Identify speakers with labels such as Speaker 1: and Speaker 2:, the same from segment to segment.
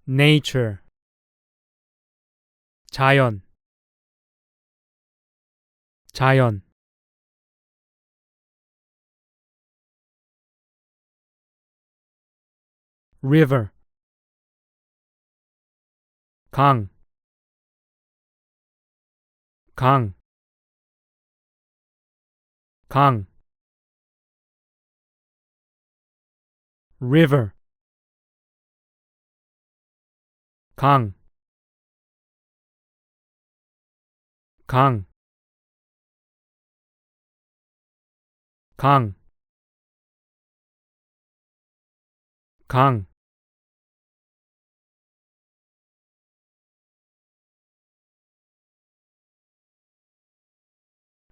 Speaker 1: nature 자연 자연 river 강 강, 강 river 강, 강, 강, 강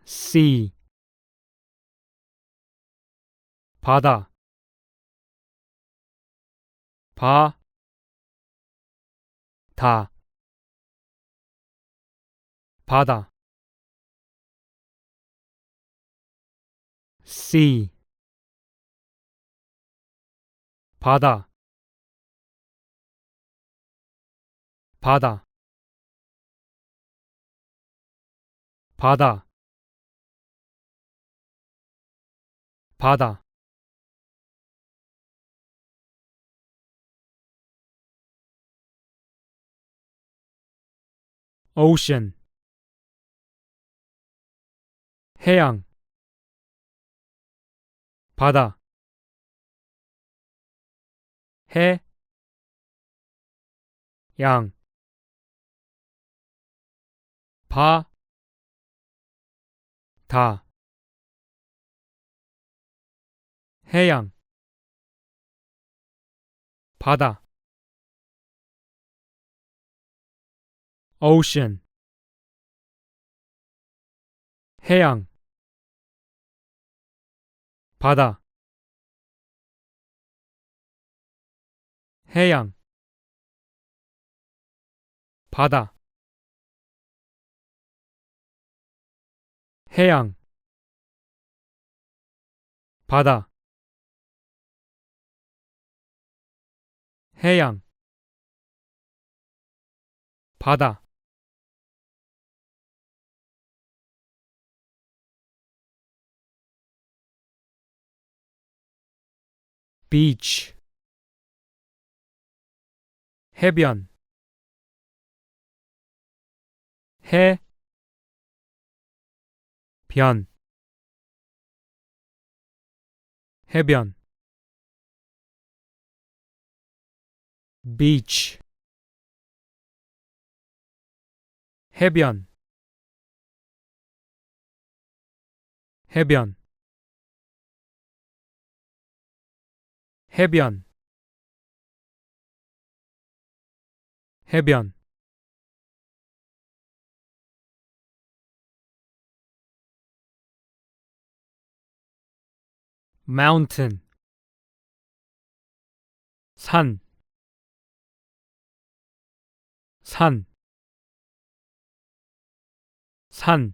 Speaker 1: sea 바다 바, 다 바다 sea 바다 바다 바다 바다 ocean 해양 바다 해, 양 바, 다 해양 바다 ocean 해양 바다 해양 바다 해양 바다 해양 바다 beach 해변 해, 변 해변 beach 해변 해변 해변 해변 mountain 산, 산, 산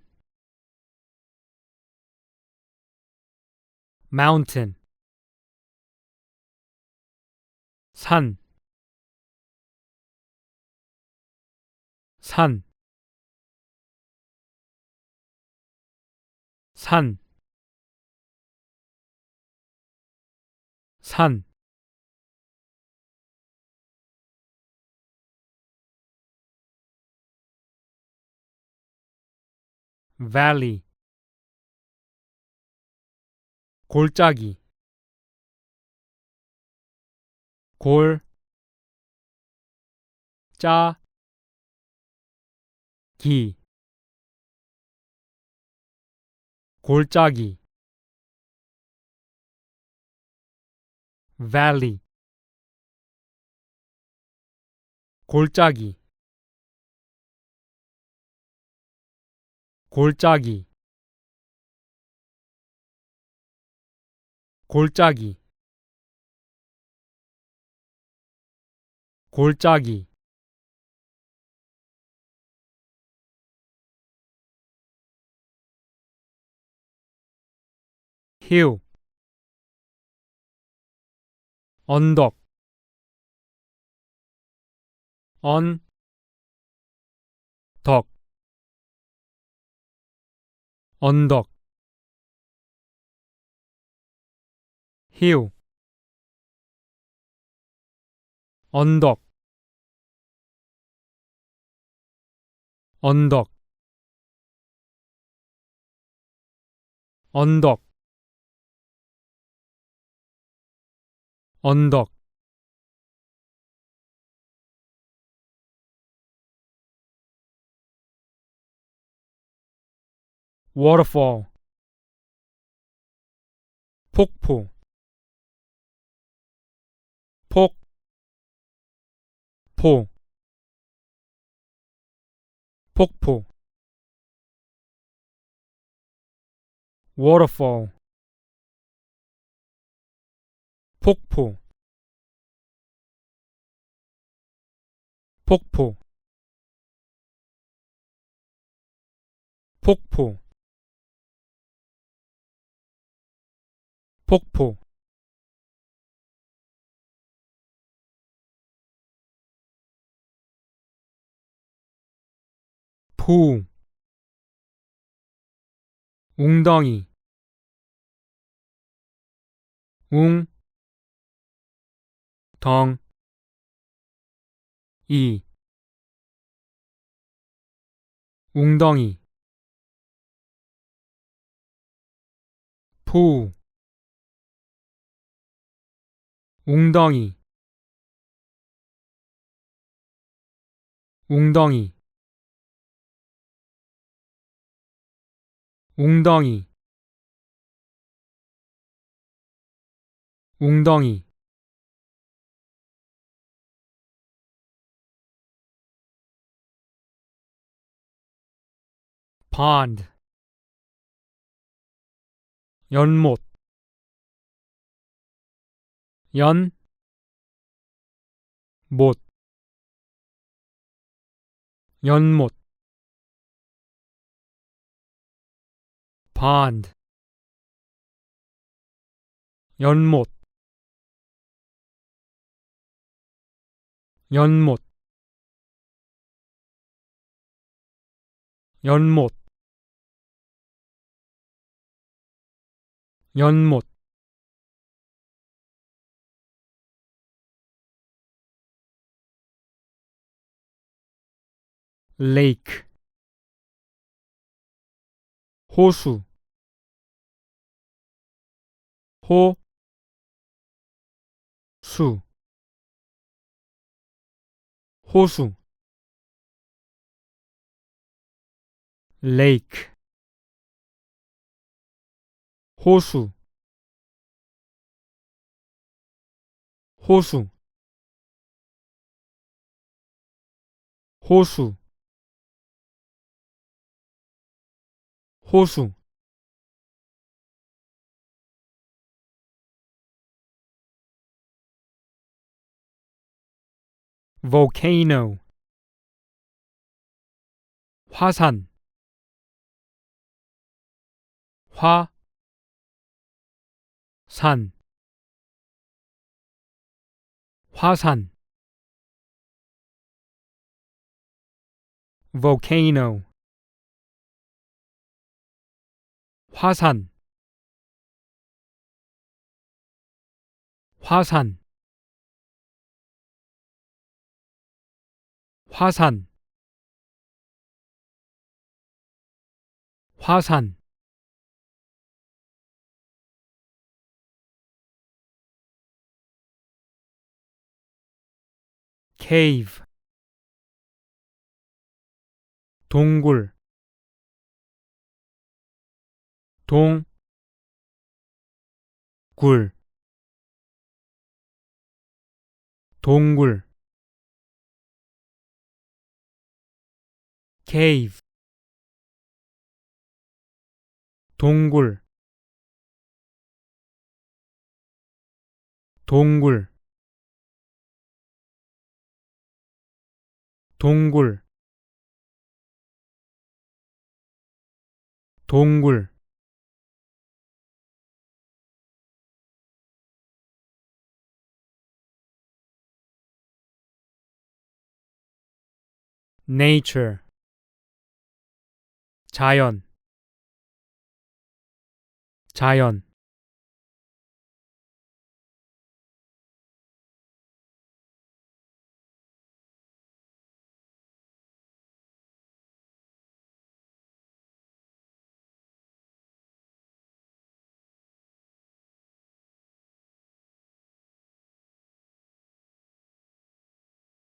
Speaker 1: mountain 산, 산, 산, 산 valley 골짜기 골, 짜, 기 골짜기 valley 골짜기 골짜기 골짜기 골짜기 hill 언덕 언, 덕, 언덕, hill, 언덕, 언덕, 언덕, 언덕, waterfall, 폭포, 폭, 포, 폭포, waterfall, 폭포, 폭포, 폭포, 폭포, 푸, 웅덩이, 웅, 덩, 이, 웅덩이, 푸, 웅덩이, 웅덩이, 웅덩이, 웅덩이, pond, 연못, 연, 못, 연못, pond, 연못, 연못, 연못, 연못, lake, 호수, 호, 수, 호수, lake, 호수, 호수, 호수, 호수, volcano, 화산, 화, 산, 화산, volcano, 화산, 화산, 화산, 화산, cave, 동굴, 동, 굴, 동굴, cave, 동굴, 동굴, 동굴, 동굴, nature 자연 자연